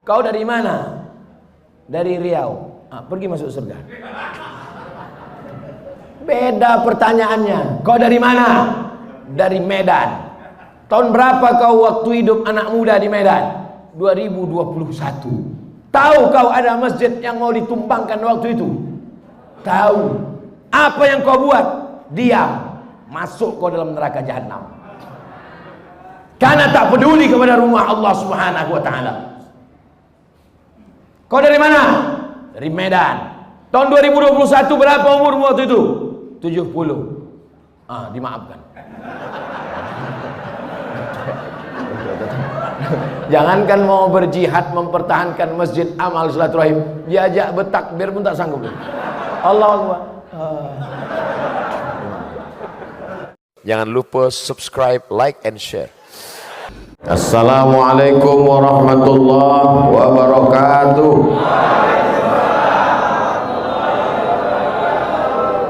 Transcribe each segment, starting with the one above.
Kau dari mana? Dari Riau. Pergi masuk surga. Beda pertanyaannya. Kau dari mana? Dari Medan. Tahun berapa kau waktu hidup anak muda di Medan? 2021. Tahu kau ada masjid yang mau ditumbangkan waktu itu? Tahu. Apa yang kau buat? Diam. Masuk kau dalam neraka jahanam. Karena tak peduli kepada rumah Allah Subhanahu wa taala. Kau dari mana? Dari Medan. Tahun 2021 berapa umurmu waktu itu? 70. Dimaafkan. Jangankan mau berjihad mempertahankan masjid amal silaturahim, diajak bertakbir pun tak sanggup. Allahu Akbar. Jangan lupa subscribe, like, and share. Assalamualaikum warahmatullahi wabarakatuh.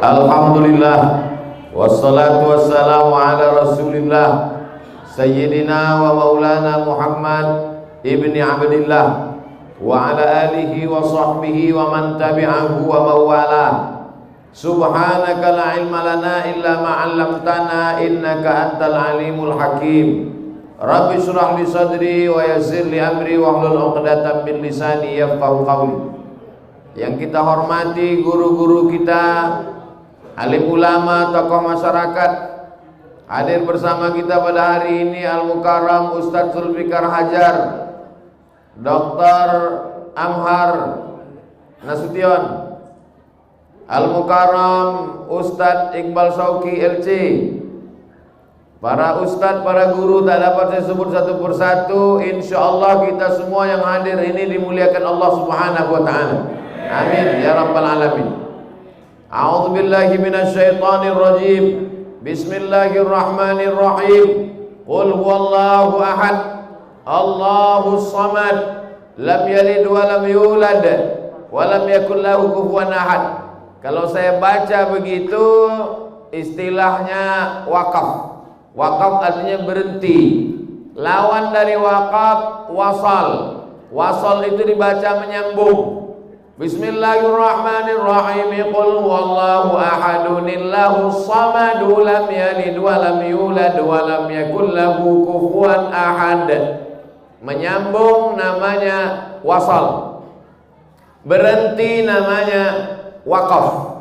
Alhamdulillah, wassalatu wassalamu ala rasulillah Sayyidina wa maulana Muhammad ibni Abdillah wa ala alihi wa sahbihi wa man tabi'ahu wa mawalah. Subhanaka la ilma lana illa ma 'allamtana innaka antal alimul hakim. Rabbi shrah li sadri wa yassir li amri wahlul 'uqdatam min lisani yafqahu qawli. Yang kita hormati guru-guru kita, alim ulama, tokoh masyarakat, hadir bersama kita pada hari ini Al-Mukarram Ustadz Zulfikar Hajar, Dr. Amhar Nasution, Al-Mukarram Ustadz Iqbal Sauki LC, para ustadz, para guru, tak dapat saya sebut satu persatu. Insyaallah kita semua yang hadir ini dimuliakan Allah Subhanahu wa taala. Amin ya rabbal alamin. A'udzu billahi minasy syaithanir rajim. Bismillahirrahmanirrahim. Qul huwallahu ahad, Allahus samad, lam yalid wa lam yulad wa lam yakul lahu kufuwan ahad. Kalau saya baca begitu, istilahnya wakaf. Wakaf artinya berhenti. Lawan dari wakaf wasal. Wasal itu dibaca menyambung. Bismillahirrahmanirrahim. Qul huwallahu ahadunillahus samadu, lam yalid wa lam yulad wa lam yakul lahu kufuwan ahad. Menyambung namanya wasal. Berhenti namanya wakaf.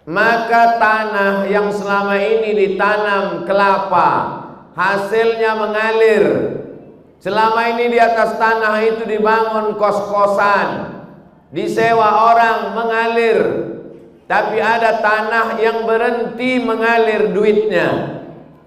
Maka tanah yang selama ini ditanam kelapa, hasilnya mengalir. Selama ini di atas tanah itu dibangun kos-kosan, disewa orang, mengalir. Tapi ada tanah yang berhenti mengalir duitnya,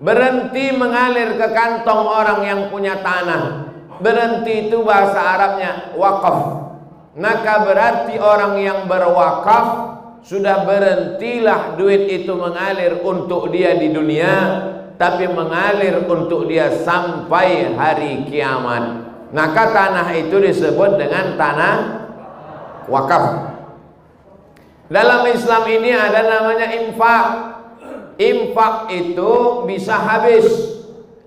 berhenti mengalir ke kantong orang yang punya tanah. Berhenti itu bahasa Arabnya wakaf. Maka berarti orang yang berwakaf sudah berhentilah duit itu mengalir untuk dia di dunia, tapi mengalir untuk dia sampai hari kiamat. Maka tanah itu disebut dengan tanah wakaf. Dalam Islam ini ada namanya infak. Infak itu bisa habis.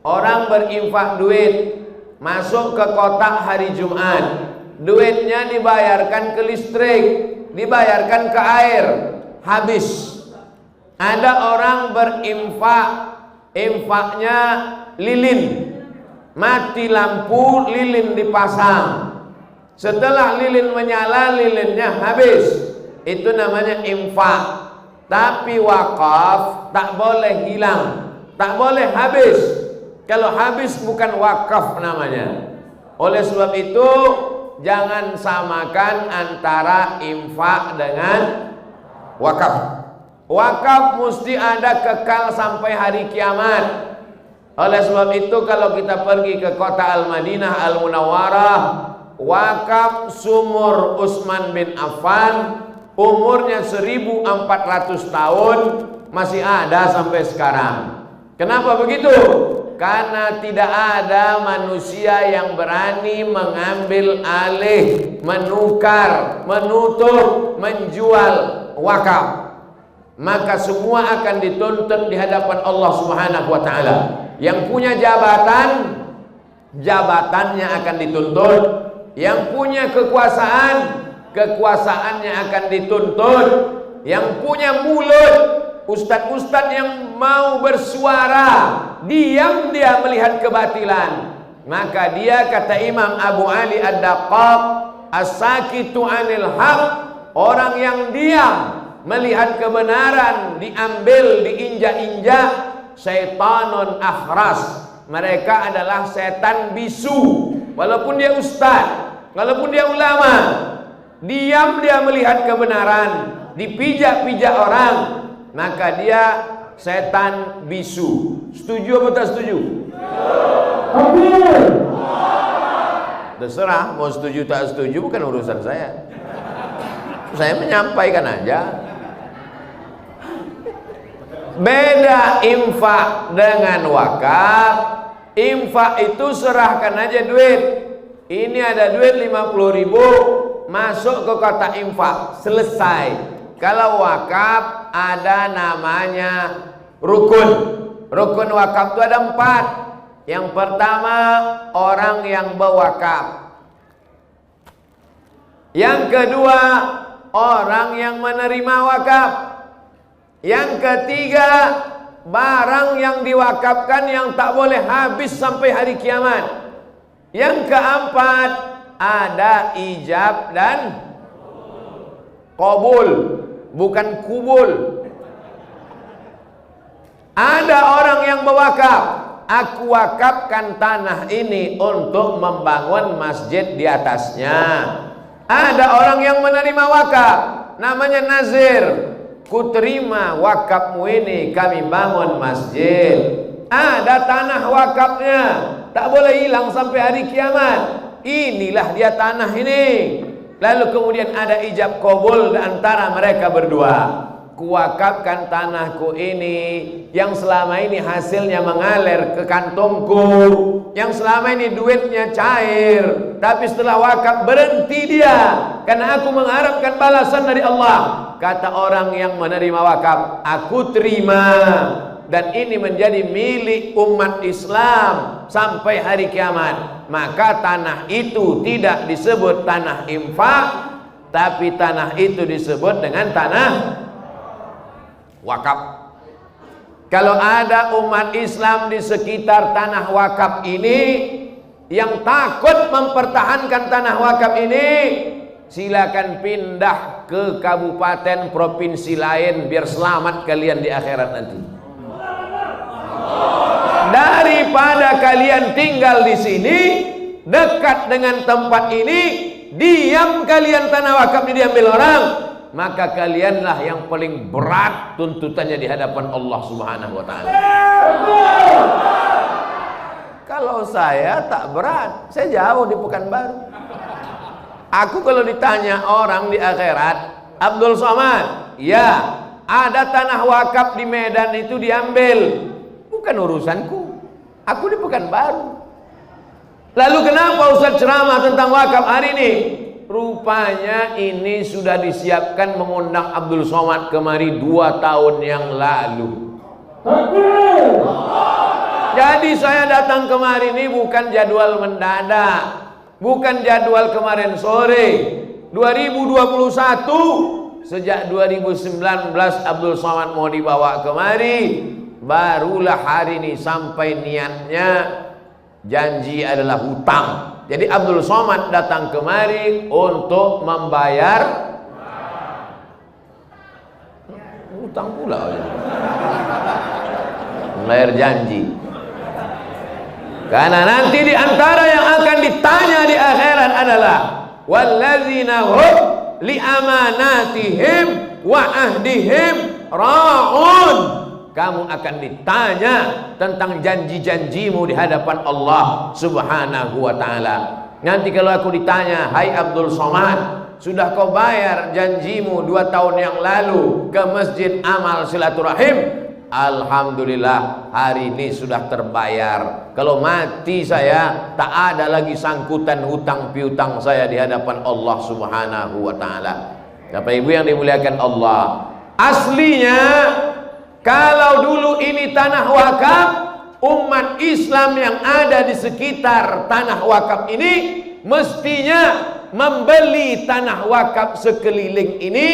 Orang berinfak duit, masuk ke kotak hari Jumat, duitnya dibayarkan ke listrik, dibayarkan ke air, habis. Ada orang berinfak, infaknya lilin, mati lampu, lilin dipasang. Setelah lilin menyala, lilinnya habis. Itu namanya infak. Tapi wakaf tak boleh hilang, tak boleh habis. Kalau habis bukan wakaf namanya. Oleh sebab itu jangan samakan antara infak dengan wakaf. Wakaf mesti ada kekal sampai hari kiamat. Oleh sebab itu kalau kita pergi ke kota Al-Madinah Al-Munawwarah, wakaf sumur Utsman bin Affan, umurnya 1400 tahun, masih ada sampai sekarang. Kenapa begitu? Karena tidak ada manusia yang berani mengambil alih, menukar, menutup, menjual wakaf. Maka semua akan dituntut di hadapan Allah Subhanahu wa taala. Yang punya jabatan, jabatannya akan dituntut. Yang punya kekuasaan, kekuasaannya akan dituntut. Yang punya mulut, ustadz-ustadz yang mau bersuara, diam dia melihat kebatilan, maka dia, kata Imam Abu Ali Ad-Daqqaq, as-sakitu anil haq, orang yang diam melihat kebenaran diambil, diinjak-injak, syaitanun akhras, mereka adalah setan bisu. Walaupun dia ustaz, walaupun dia ulama, diam dia melihat kebenaran, dipijak-pijak orang, maka dia setan bisu. Setuju atau tak setuju? Terserah, mau setuju tak setuju bukan urusan saya. Saya menyampaikan aja. Beda infak dengan wakaf. Infak itu serahkan aja duit. Ini ada duit 50.000, masuk ke kotak infak, selesai. Kalau wakaf ada namanya rukun. Rukun wakaf itu ada 4. Yang pertama, orang yang berwakaf. Yang kedua, orang yang menerima wakaf. Yang ketiga, barang yang diwakafkan yang tak boleh habis sampai hari kiamat. Yang keempat, ada ijab dan qabul, bukan kubul. Ada orang yang berwakaf, aku wakafkan tanah ini untuk membangun masjid di atasnya. Ada orang yang menerima wakaf, namanya nazir, ku terima wakafmu ini, kami bangun masjid. Ada tanah wakafnya, tak boleh hilang sampai hari kiamat. Inilah dia tanah ini. Lalu kemudian ada ijab qabul antara mereka berdua. Kuwakafkan tanahku ini yang selama ini hasilnya mengalir ke kantongku, yang selama ini duitnya cair, tapi setelah wakaf berhenti dia, karena aku mengharapkan balasan dari Allah. Kata orang yang menerima wakaf, aku terima, dan ini menjadi milik umat Islam sampai hari kiamat. Maka tanah itu tidak disebut tanah infak, tapi tanah itu disebut dengan tanah wakaf. Kalau ada umat Islam di sekitar tanah wakaf ini yang takut mempertahankan tanah wakaf ini, silakan pindah ke kabupaten provinsi lain biar selamat kalian di akhirat nanti. Daripada kalian tinggal di sini dekat dengan tempat ini, diam kalian, tanah wakaf ini diambil orang, maka kalianlah yang paling berat tuntutannya di hadapan Allah Subhanahu wa taala. Kalau saya tak berat, saya jauh di Pekanbaru. Aku kalau ditanya orang di akhirat, Abdul Somad, ya, ada tanah wakaf di Medan itu diambil. Bukan urusanku. Aku di Pekanbaru. Lalu kenapa Ustaz ceramah tentang wakaf hari ini? Rupanya ini sudah disiapkan mengundang Abdul Somad kemari 2 tahun yang lalu. Jadi saya datang kemari ini bukan jadwal mendadak, bukan jadwal kemarin sore. 2021, sejak 2019 Abdul Somad mau dibawa kemari, barulah hari ini sampai niatnya. Janji adalah hutang. Jadi Abdul Somad datang kemari untuk membayar hutang pula. Membayar janji. Karena nanti di antara yang akan ditanya di akhirat adalah walladzina hum li amanatihim wa ahdihim ra'un. Kamu akan ditanya tentang janji-janjimu di hadapan Allah Subhanahu wa ta'ala. Nanti kalau aku ditanya, hai Abdul Somad, sudah kau bayar janjimu 2 tahun yang lalu ke Masjid Amal Silaturahim? Alhamdulillah, hari ini sudah terbayar. Kalau mati saya, tak ada lagi sangkutan hutang piutang saya di hadapan Allah Subhanahu wa ta'ala. Bapak Ibu yang dimuliakan Allah, aslinya kalau dulu ini tanah wakaf, umat Islam yang ada di sekitar tanah wakaf ini mestinya membeli tanah wakaf sekeliling ini,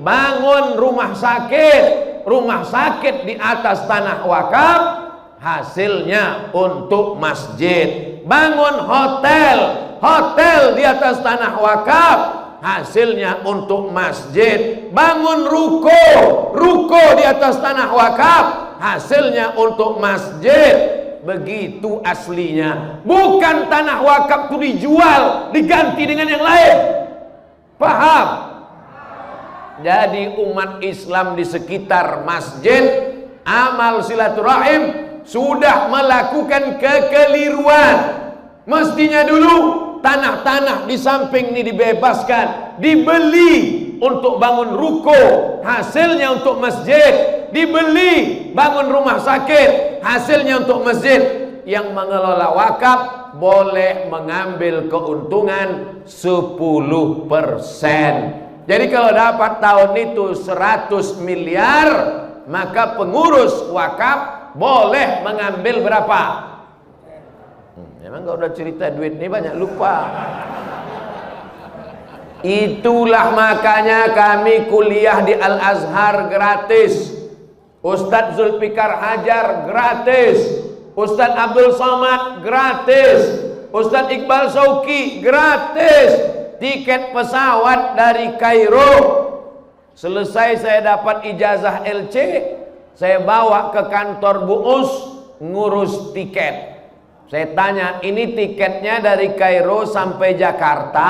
bangun rumah sakit di atas tanah wakaf, hasilnya untuk masjid. Bangun hotel di atas tanah wakaf, hasilnya untuk masjid. Bangun ruko di atas tanah wakaf, hasilnya untuk masjid. Begitu aslinya. Bukan tanah wakaf itu dijual, diganti dengan yang lain. Paham? Jadi umat Islam di sekitar masjid, amal silaturahim sudah melakukan kekeliruan. Mestinya dulu tanah-tanah di samping ini dibebaskan, dibeli untuk bangun ruko, hasilnya untuk masjid. Dibeli bangun rumah sakit, hasilnya untuk masjid. Yang mengelola wakaf boleh mengambil keuntungan 10%. Jadi kalau dapat tahun itu 100 miliar, maka pengurus wakaf boleh mengambil berapa? Emang kalau udah cerita duit ini banyak lupa. Itulah makanya kami kuliah di Al-Azhar gratis. Ustadz Zulfikar Hajar gratis, Ustadz Abdul Somad gratis, Ustadz Iqbal Sauki gratis. Tiket pesawat dari Kairo, selesai saya dapat ijazah LC, saya bawa ke kantor Bu Us ngurus tiket. Saya tanya, ini tiketnya dari Kairo sampai Jakarta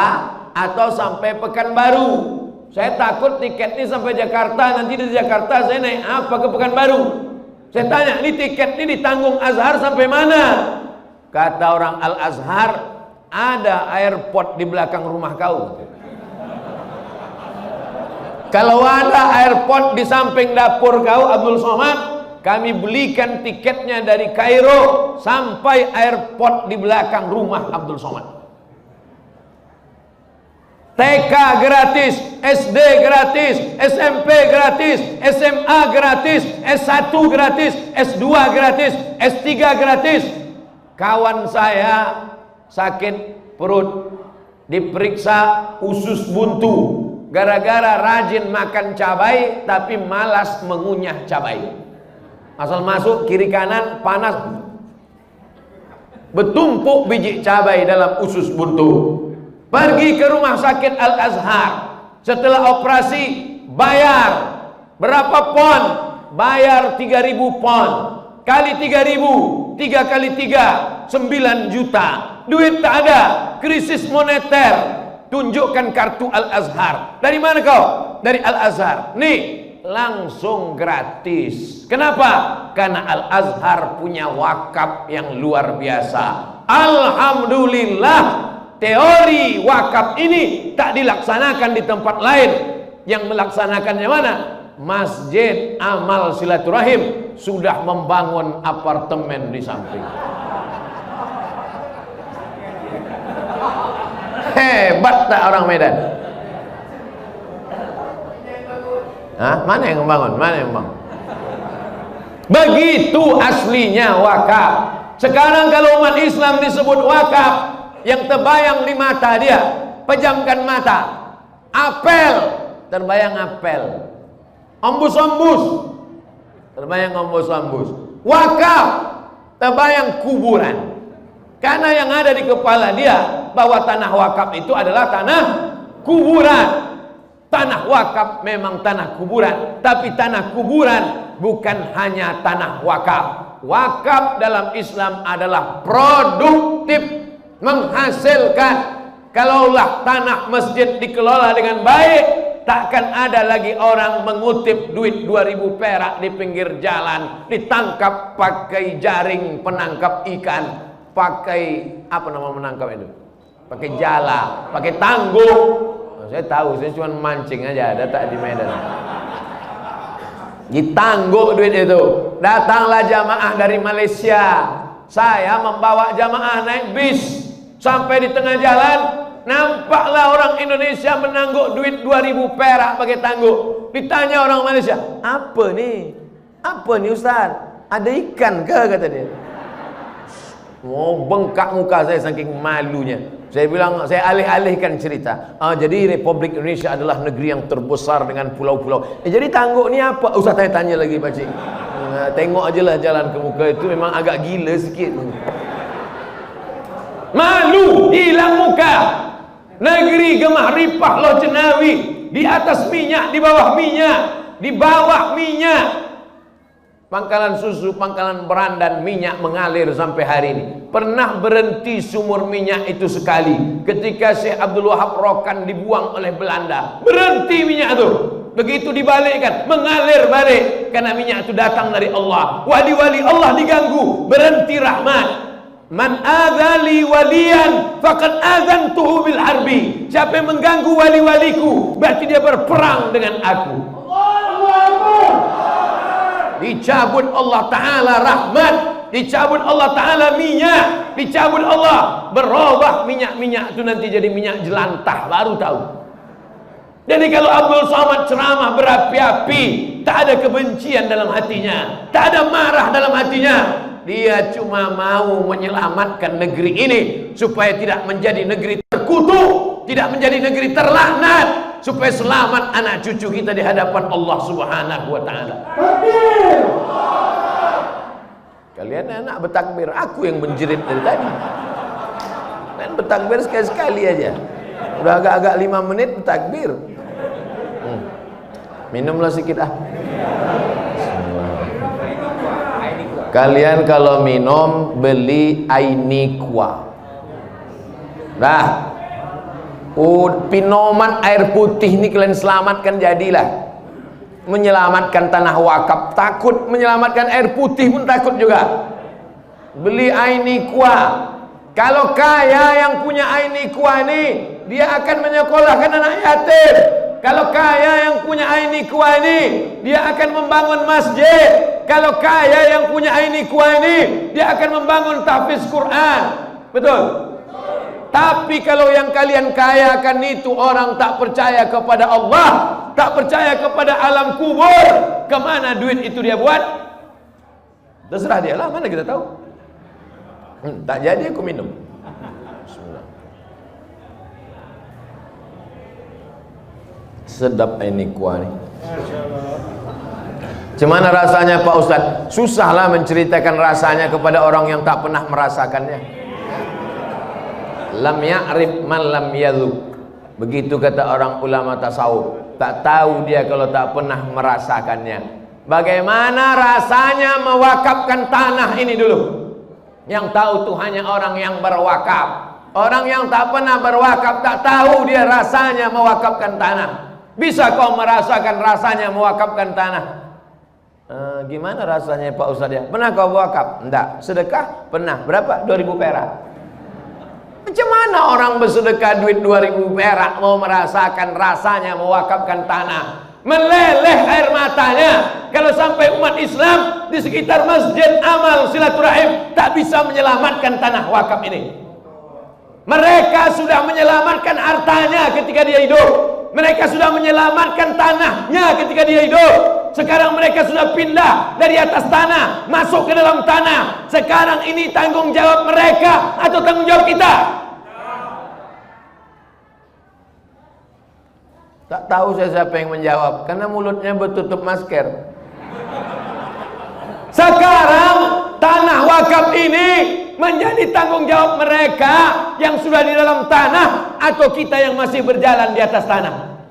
atau sampai Pekanbaru? Saya takut tiket ini sampai Jakarta, nanti di Jakarta saya naik apa ke Pekanbaru. Saya tanya, ini tiket ini ditanggung Azhar sampai mana? Kata orang Al-Azhar, ada airport di belakang rumah kau. Kalau ada airport di samping dapur kau Abdul Somad, kami belikan tiketnya dari Kairo sampai airport di belakang rumah Abdul Somad. TK gratis, SD gratis, SMP gratis, SMA gratis, S1 gratis, S2 gratis, S3 gratis. Kawan saya sakit perut, diperiksa usus buntu gara-gara rajin makan cabai tapi malas mengunyah cabai. Asal masuk kiri kanan panas, bertumpuk biji cabai dalam usus buntu. Pergi ke rumah sakit Al-Azhar. Setelah operasi bayar berapa pon? Bayar 3.000 pon. Kali 3.000, 3 kali 3, 9 juta. Duit tak ada, krisis moneter. Tunjukkan kartu Al-Azhar. Dari mana kau? Dari Al-Azhar. Nih, langsung gratis. Kenapa? Karena Al-Azhar punya wakaf yang luar biasa. Alhamdulillah. Teori wakaf ini tak dilaksanakan di tempat lain. Yang melaksanakannya mana? Masjid Amal Silaturahim sudah membangun apartemen di samping. Hebat tak orang Medan? Hah? Mana yang membangun? Mana yang membangun? Begitu aslinya wakaf. Sekarang kalau umat Islam disebut wakaf, yang terbayang di mata dia, pejamkan mata. Apel, terbayang apel. Ombus-ombus, terbayang ombus-ombus. Wakaf, terbayang kuburan. Karena yang ada di kepala dia bahwa tanah wakaf itu adalah tanah kuburan. Tanah wakaf memang tanah kuburan, tapi tanah kuburan bukan hanya tanah wakaf. Wakaf dalam Islam adalah produktif, menghasilkan. Kalaulah tanah masjid dikelola dengan baik, takkan ada lagi orang mengutip duit 2.000 perak di pinggir jalan, ditangkap pakai jaring penangkap ikan, pakai apa nama menangkap itu? Pakai jala, pakai tanggung. Saya tahu, saya cuma mancing aja, ada tak di Medan. Ditangguk duit itu. Datanglah jamaah dari Malaysia. Saya membawa jamaah naik bis. Sampai di tengah jalan, nampaklah orang Indonesia menangguk duit 2.000 perak pakai tangguk. Ditanya orang Malaysia, apa nih? Apa nih Ustaz? Ada ikan ke? Kata dia. Oh, bengkak muka saya saking malunya. Saya bilang, saya alih-alihkan cerita. Jadi Republik Indonesia adalah negeri yang terbesar dengan pulau-pulau. Jadi Tangguk ni apa? Usah tanya lagi pakcik. Tengok aja lah jalan ke muka itu memang agak gila sikit. Malu, hilang muka. Negeri gemah ripah Loh Jenawi, di atas minyak, di bawah minyak, di bawah minyak. Pangkalan susu, pangkalan berandan, minyak mengalir sampai hari ini. Pernah berhenti sumur minyak itu sekali ketika Syekh Abdul Wahab Rokan dibuang oleh Belanda. Berhenti minyak itu. Begitu dibalikkan, mengalir balik karena minyak itu datang dari Allah. Wali-wali Allah diganggu, berhenti rahmat. Man adzali waliyan faqad adzantuhu bil harbi. Siapa yang mengganggu wali-waliku berarti dia berperang dengan aku. Dicabut Allah Ta'ala rahmat, dicabut Allah Ta'ala minyak, dicabut Allah, berubah minyak-minyak itu nanti jadi minyak jelantah, baru tahu. Jadi kalau Abdul Somad ceramah berapi-api, tak ada kebencian dalam hatinya, tak ada marah dalam hatinya, dia cuma mau menyelamatkan negeri ini supaya tidak menjadi negeri terkutuk, tidak menjadi negeri terlaknat, supaya selamat anak cucu kita di hadapan Allah Subhanahu wa Ta'ala. Kalian anak bertakbir, aku yang menjerit dari tadi. Dan bertakbir sekali-sekali aja. Udah agak-agak 5 menit bertakbir. Minumlah sedikit ah. Kalian kalau minum beli Ainikwa. Nah, pinoman air putih ini kalian selamatkan, jadilah menyelamatkan tanah wakaf. Takut menyelamatkan air putih pun takut juga. Beli Ainikwa. Kalau kaya yang punya Ainikwa ini, dia akan menyekolahkan anak yatim. Kalau kaya yang punya Ainikwa ini, dia akan membangun masjid. Kalau kaya yang punya Ainikwa ini, dia akan membangun tahfiz Quran. Betul? Tapi kalau yang kalian kayakan itu orang tak percaya kepada Allah, tak percaya kepada alam kubur, kemana duit itu dia buat? Terserah dia lah, mana kita tahu. Tak jadi aku minum. Bismillah. Sedap ini kuah ni. Gimana rasanya Pak Ustadz? Susahlah menceritakan rasanya kepada orang yang tak pernah merasakannya. Lam ya'rif man lam yadhuk. Begitu kata orang ulama tasawuf. Tak tahu dia kalau tak pernah merasakannya. Bagaimana rasanya mewakafkan tanah ini dulu? Yang tahu tuh hanya orang yang berwakaf. Orang yang tak pernah berwakaf tak tahu dia rasanya mewakafkan tanah. Bisa kau merasakan rasanya mewakafkan tanah? Gimana rasanya Pak Ustadz ya? Pernah kau wakaf? Enggak. Sedekah? Pernah. Berapa? 2.000 perak. Macam mana orang bersedekah duit 2.000 perak mau merasakan rasanya mewakafkan tanah? Meleleh air matanya kalau sampai umat Islam di sekitar Masjid Amal Silaturahim tak bisa menyelamatkan tanah wakaf ini. Mereka sudah menyelamatkan hartanya ketika dia hidup. Mereka sudah menyelamatkan tanahnya ketika dia hidup. Sekarang mereka sudah pindah dari atas tanah masuk ke dalam tanah. Sekarang ini tanggung jawab mereka atau tanggung jawab kita? Tak tahu saya siapa yang menjawab karena mulutnya bertutup masker. Sekarang tanah wakaf ini menjadi tanggung jawab mereka yang sudah di dalam tanah atau kita yang masih berjalan di atas tanah?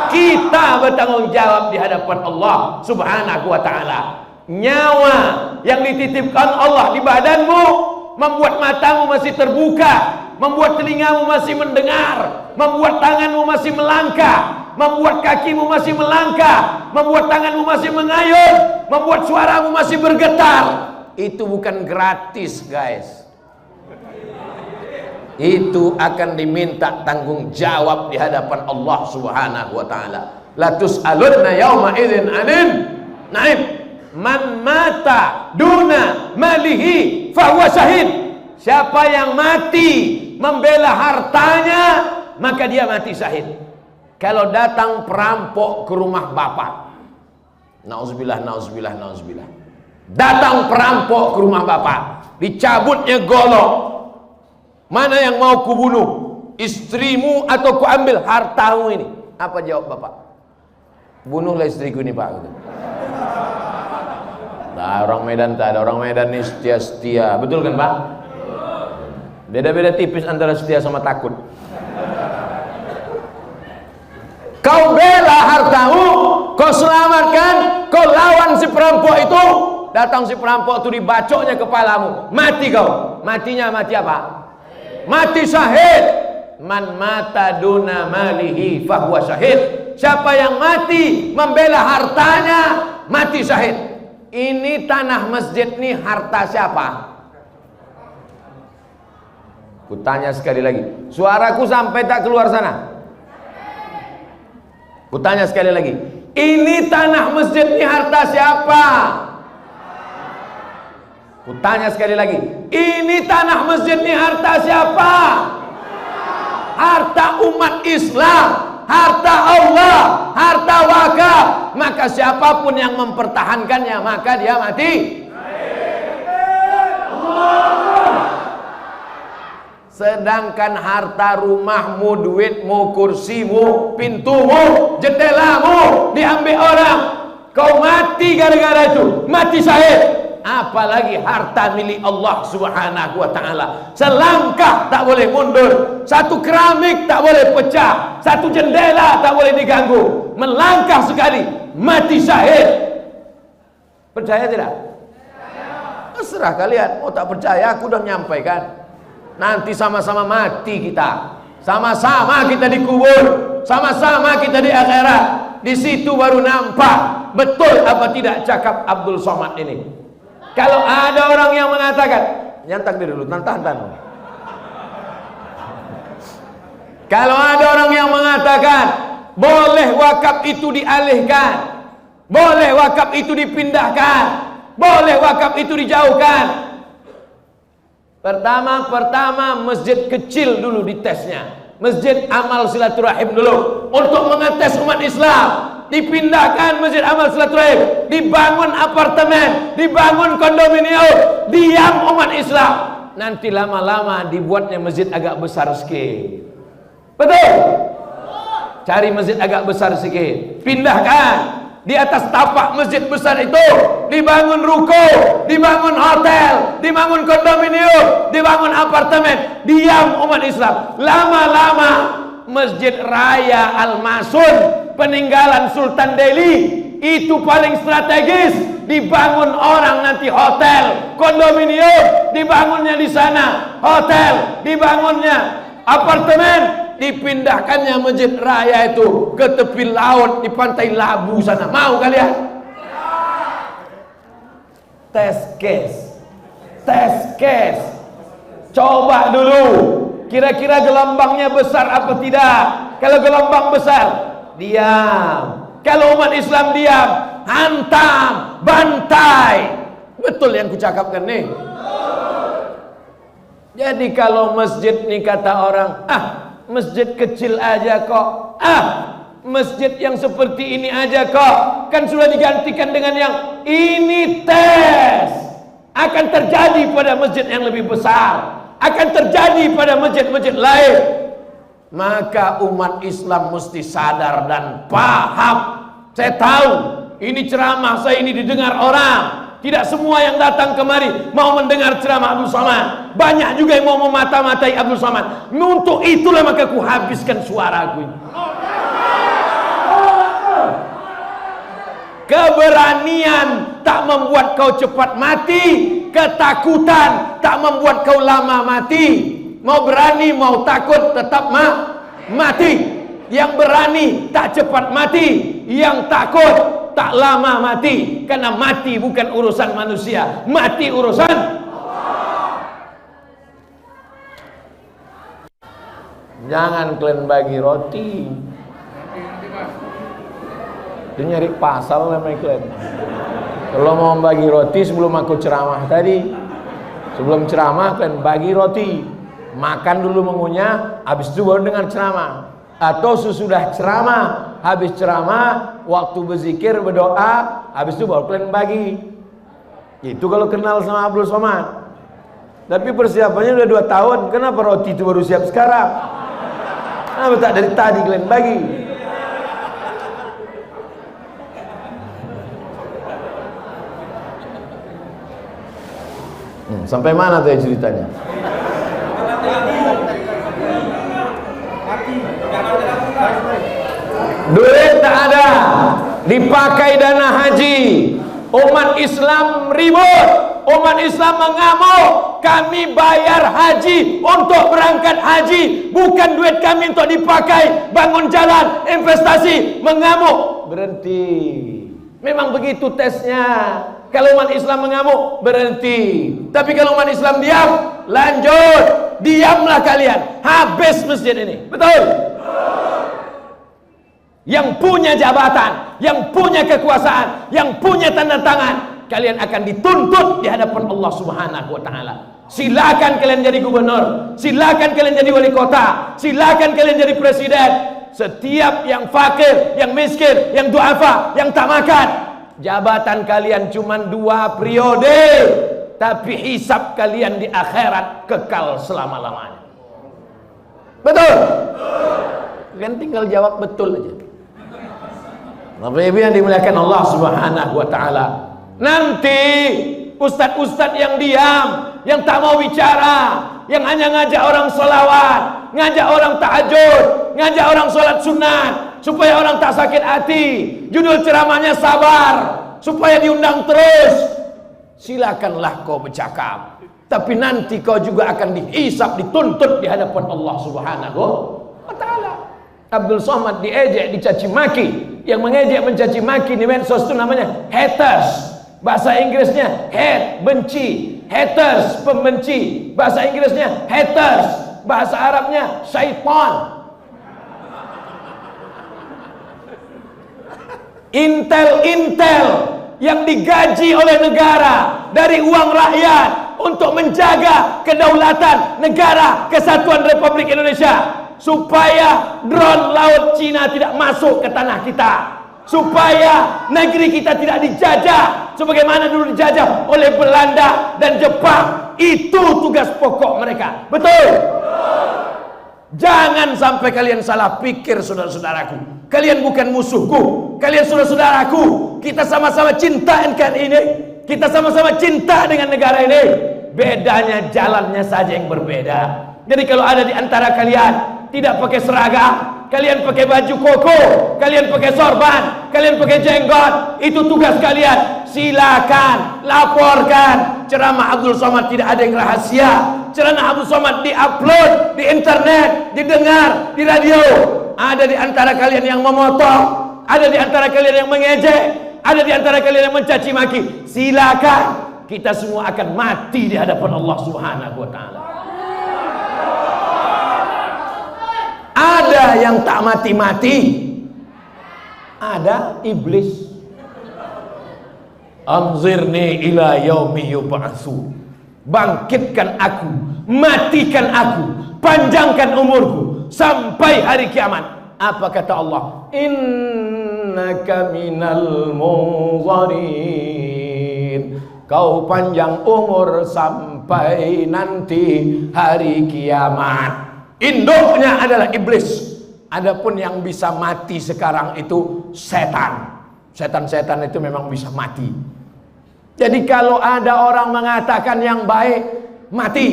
Kita bertanggung jawab di hadapan Allah Subhanahu wa Ta'ala. Nyawa yang dititipkan Allah di badanmu membuat matamu masih terbuka, membuat telingamu masih mendengar, membuat tanganmu masih melangkah, membuat kakimu masih melangkah, membuat tanganmu masih mengayun, membuat suaramu masih bergetar. Itu bukan gratis, guys. Itu akan diminta tanggung jawab di hadapan Allah Subhanahu wa Ta'ala. La tus'alunna yawma idzin 'anil na'im. Man mata duna malihi fahuwa syahid. Siapa yang mati membela hartanya, maka dia mati syahid. Kalau datang perampok ke rumah bapak, nauzubillah, nauzubillah, nauzubillah, Datang perampok ke rumah bapak, dicabutnya golok. Mana yang mau kubunuh? Istrimu atau kuambil hartamu ini? Apa jawab bapak? Bunuhlah istriku ini pak. Nah, orang Medan tak ada, orang Medan ini setia-setia, betul kan pak? Beda-beda tipis antara setia sama takut. Kau bela hartamu, kau selamatkan, kau lawan si perampok itu. Datang si perampok itu, dibacoknya kepalamu, mati kau. Matinya mati apa? Mati syahid. Man mata duna malihi fahuwa syahid. Siapa yang mati membela hartanya, mati syahid. Ini tanah masjid ini harta siapa? Kutanya sekali lagi, suaraku sampai tak keluar sana? Kutanya sekali lagi, ini tanah masjid ini harta siapa? Kutanya sekali lagi, ini tanah masjid ini harta siapa? Harta umat Islam, harta Allah, harta wakaf. Maka siapapun yang mempertahankannya, maka dia mati. Sedangkan harta rumahmu, duitmu, kursimu, pintumu, jendelamu diambil orang, kau mati gara-gara itu, mati syahid. Apalagi harta milik Allah Subhanahu wa ta'ala. Selangkah tak boleh mundur, satu keramik tak boleh pecah, satu jendela tak boleh diganggu. Melangkah sekali, mati syahid. Percaya tidak? Terserah kalian, mau tak percaya, aku udah menyampaikan. Nanti sama-sama mati kita, sama-sama kita dikubur, sama-sama kita di akhirat. Di situ baru nampak betul apa tidak cakap Abdul Somad ini. Kalau ada orang yang mengatakan, nyantak diri dulu, tahan. Kalau ada orang yang mengatakan boleh wakaf itu dialihkan, boleh wakaf itu dipindahkan, boleh wakaf itu dijauhkan. Pertama masjid kecil dulu ditesnya, masjid amal silaturahim dulu untuk mengetes umat Islam. Dipindahkan masjid amal silaturahim, dibangun apartemen, dibangun kondominium, diam umat Islam. Nanti lama-lama dibuatnya masjid agak besar sikit. Betul? Cari masjid agak besar sikit, pindahkan. Di atas tapak masjid besar itu dibangun ruko, dibangun hotel, dibangun kondominium, dibangun apartemen. Diam umat Islam. Lama-lama Masjid Raya Al-Masun peninggalan Sultan Delhi itu paling strategis, dibangun orang nanti hotel, kondominium, dibangunnya di sana hotel, dibangunnya apartemen, dipindahkannya Masjid Raya itu ke tepi laut di pantai Labu sana. Mau kalian? Tes case, coba dulu kira-kira gelombangnya besar apa tidak. Kalau gelombang besar, diam. Kalau umat Islam diam, hantam, bantai. Betul yang kucakapkan nih. Jadi kalau masjid nih kata orang, masjid kecil aja kok, masjid yang seperti ini aja kok, kan sudah digantikan dengan yang ini. Tes akan terjadi pada masjid yang lebih besar, akan terjadi pada masjid-masjid lain. Maka umat Islam mesti sadar dan paham. Saya tahu ini ceramah saya ini didengar orang. Tidak semua yang datang kemari mau mendengar ceramah Abdul Somad. Banyak juga yang mau memata-matai Abdul Somad. Untuk itulah maka ku habiskan suaraku ini. Keberanian tak membuat kau cepat mati, ketakutan tak membuat kau lama mati. Mau berani mau takut tetap mati. Yang berani tak cepat mati, yang takut tak lama mati. Karena mati bukan urusan manusia, mati urusan Allah. Jangan kalian bagi roti, dia nyari pasal namanya kalian. Kalau mau bagi roti sebelum aku ceramah tadi, sebelum ceramah kalian bagi roti, makan dulu mengunyah, habis itu baru dengar ceramah. Atau sesudah ceramah, habis ceramah, waktu berzikir, berdoa, habis itu baru kalian bagi. Itu kalau kenal sama Abdul Somad. Tapi persiapannya udah 2 tahun. Kenapa roti itu baru siap sekarang? Kenapa tak dari tadi kalian bagi? Sampai mana tuh ceritanya? Duit tak ada, dipakai dana haji. Umat Islam ribut, umat Islam mengamuk. Kami bayar haji untuk berangkat haji, bukan duit kami untuk dipakai bangun jalan, investasi. Mengamuk, berhenti. Memang begitu tesnya. Kalau umat Islam mengamuk, berhenti. Tapi kalau umat Islam diam, lanjut. Diamlah kalian, habis masjid ini. Betul? Yang punya jabatan, yang punya kekuasaan, yang punya tanda tangan, kalian akan dituntut di hadapan Allah Subhanahu wa taala. Silakan kalian jadi gubernur, silakan kalian jadi wali kota, silakan kalian jadi presiden. Setiap yang fakir, yang miskin, yang duafa, yang tak makan, jabatan kalian cuma 2 periode, tapi hisab kalian di akhirat kekal selama-lamanya. Betul? Kalian tinggal jawab betul aja. Bapak Ibu yang dimuliakan Allah Subhanahu wa taala. Nanti ustadz-ustadz yang diam, yang tak mau bicara, yang hanya ngajak orang sholawat, ngajak orang tahajud, ngajak orang sholat sunat, supaya orang tak sakit hati. Judul ceramahnya sabar, supaya diundang terus. Silakanlah kau bercakap, tapi nanti kau juga akan dihisab, dituntut di hadapan Allah Subhanahu wa taala. Abdul Somad diejek, dicaci maki. Yang mengejek, mencaci maki di medsos itu namanya haters. Bahasa Inggrisnya hate, benci. Haters, pembenci. Bahasa Inggrisnya haters. Bahasa Arabnya syaitan. Intel yang digaji oleh negara dari uang rakyat untuk menjaga kedaulatan negara Kesatuan Republik Indonesia, supaya drone laut Cina tidak masuk ke tanah kita, supaya negeri kita tidak dijajah sebagaimana dulu dijajah oleh Belanda dan Jepang. Itu tugas pokok mereka. Betul? Jangan sampai kalian salah pikir, saudara-saudaraku. Kalian bukan musuhku, kalian saudara-saudaraku. Kita sama-sama cinta NKRI ini, kita sama-sama cinta dengan negara ini. Bedanya jalannya saja yang berbeda. Jadi kalau ada di antara kalian tidak pakai seragam, kalian pakai baju koko, kalian pakai sorban, kalian pakai jenggot, itu tugas kalian. Silakan laporkan. Ceramah Abdul Somad tidak ada yang rahasia. Ceramah Abdul Somad diupload di internet, didengar di radio. Ada di antara kalian yang memotong, ada di antara kalian yang mengejek, ada di antara kalian yang mencaci maki. Silakan. Kita semua akan mati di hadapan Allah Subhanahu wa taala. Ada yang tak mati-mati, ada iblis. Anzirni ila yaumi yub'atsu. Bangkitkan aku, matikan aku, panjangkan umurku sampai hari kiamat. Apa kata Allah? Innaka minal munzarin. Kau panjang umur sampai nanti hari kiamat. Induknya adalah iblis. Adapun yang bisa mati sekarang itu setan. Setan-setan itu memang bisa mati. Jadi kalau ada orang mengatakan yang baik mati,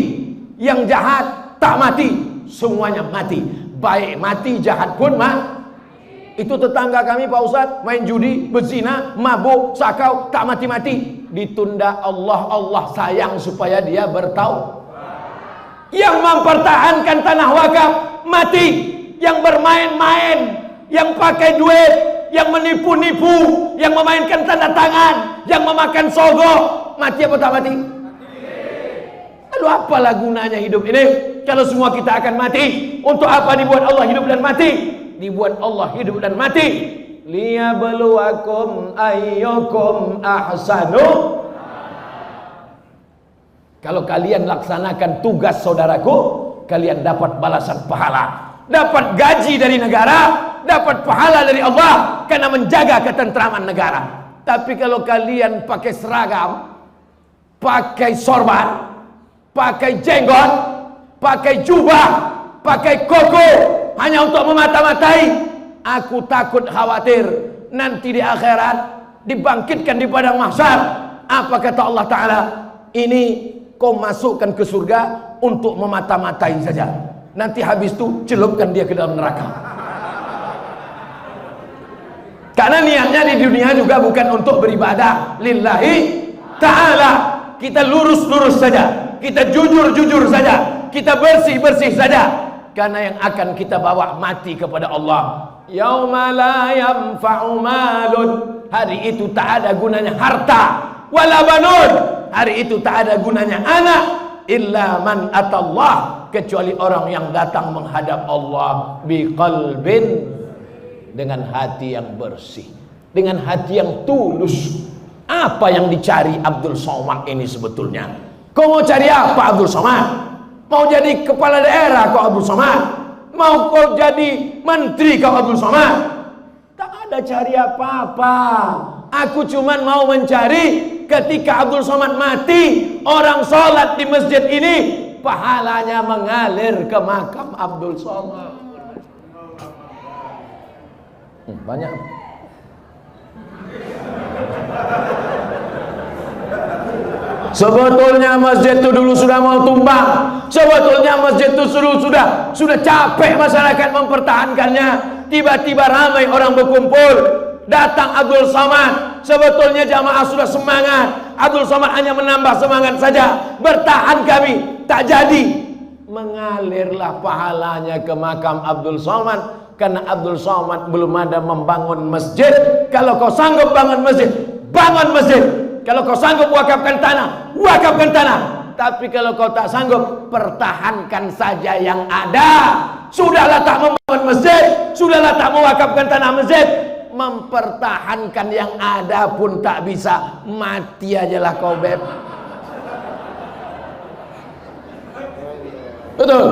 yang jahat tak mati, semuanya mati. Baik mati, jahat pun Itu tetangga kami Pak Ustadz, main judi, berzina, mabuk, sakau, tak mati-mati. Ditunda Allah sayang supaya dia bertaubat. Yang mempertahankan tanah wakaf mati, yang bermain-main, yang pakai duit, yang menipu-nipu, yang memainkan tanda tangan, yang memakan sogok, mati apa tak mati? Lalu apalah gunanya hidup ini kalau semua kita akan mati? Untuk apa dibuat Allah hidup dan mati? Dibuat Allah hidup dan mati liyabluwakum ayyukum ahsanu. Kalau kalian laksanakan tugas saudaraku, kalian dapat balasan pahala, dapat gaji dari negara, dapat pahala dari Allah karena menjaga ketentraman negara. Tapi kalau kalian pakai seragam, pakai sorban, pakai jenggot, pakai jubah, pakai koko, hanya untuk memata-matai. Aku takut khawatir nanti di akhirat dibangkitkan di padang mahsyar. Apa kata Allah Ta'ala? Ini kau masukkan ke surga untuk memata-matai saja. Nanti habis itu celupkan dia ke dalam neraka. Karena niatnya di dunia juga bukan untuk beribadah lillahi ta'ala. Kita lurus-lurus saja, kita jujur-jujur saja, kita bersih-bersih saja. Karena yang akan kita bawa mati kepada Allah. Yauma la yanfa'u malun, hari itu tak ada gunanya harta, wala banun, hari itu tak ada gunanya anak, illa man atallah, kecuali orang yang datang menghadap Allah biqalbin, dengan hati yang bersih, dengan hati yang tulus. Apa yang dicari Abdul Somad ini sebetulnya? Kau mau cari apa Abdul Somad? Mau jadi kepala daerah kau Abdul Somad? Mau kau jadi menteri kau Abdul Somad? Tak ada cari apa-apa. Aku cuman mau mencari ketika Abdul Somad mati, orang sholat di masjid ini pahalanya mengalir ke makam Abdul Somad. Banyak. Sebetulnya masjid itu dulu sudah mau tumbang. Sebetulnya masjid itu sudah capek masyarakat mempertahankannya. Tiba-tiba ramai orang berkumpul, datang Abdul Somad. Sebetulnya jamaah sudah semangat, Abdul Somad hanya menambah semangat saja. Bertahan kami, tak jadi. Mengalirlah pahalanya ke makam Abdul Somad. Karena Abdul Somad belum ada membangun masjid. Kalau kau sanggup bangun masjid, bangun masjid. Kalau kau sanggup wakafkan tanah, wakafkan tanah. Tapi kalau kau tak sanggup, pertahankan saja yang ada. Sudahlah tak membangun masjid, sudahlah tak mewakafkan tanah masjid, mempertahankan yang ada pun tak bisa. Mati ajalah kau, beb. Betul.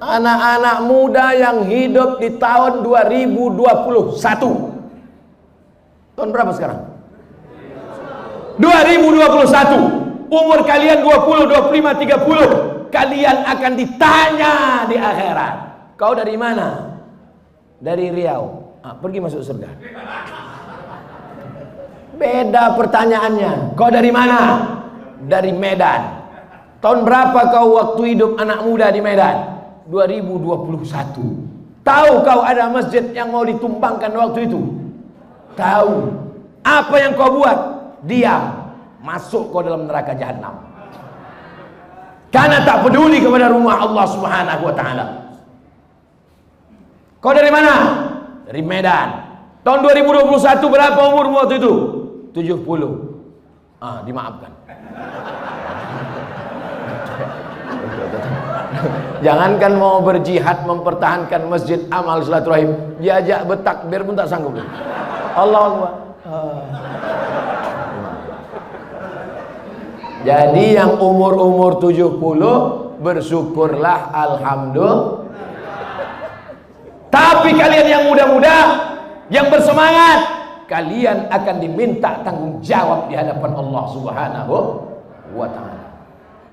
Anak-anak muda yang hidup di tahun 2021. Tahun berapa sekarang? 2021. Umur kalian 20, 25, 30. Kalian akan ditanya di akhirat. Kau dari mana? Dari Riau. Pergi masuk surga. Beda pertanyaannya. Kau dari mana? Dari Medan. Tahun berapa kau waktu hidup anak muda di Medan? 2021. Tahu kau ada masjid yang mau ditumbangkan waktu itu? Tahu. Apa yang kau buat? Diam. Masuk kau dalam neraka jahanam. Karena tak peduli kepada rumah Allah Subhanahu wa taala. Kau dari mana? Dari Medan. Tahun 2021 berapa umurmu waktu itu? 70. Dimaafkan. Jangankan mau berjihad mempertahankan masjid, amal silaturahim, diajak bertakbir pun tak sanggup. Allahu Akbar. Jadi yang umur-umur 70 bersyukurlah, alhamdulillah. Tapi kalian yang muda-muda, yang bersemangat, kalian akan diminta tanggung jawab di hadapan Allah Subhanahu wa taala.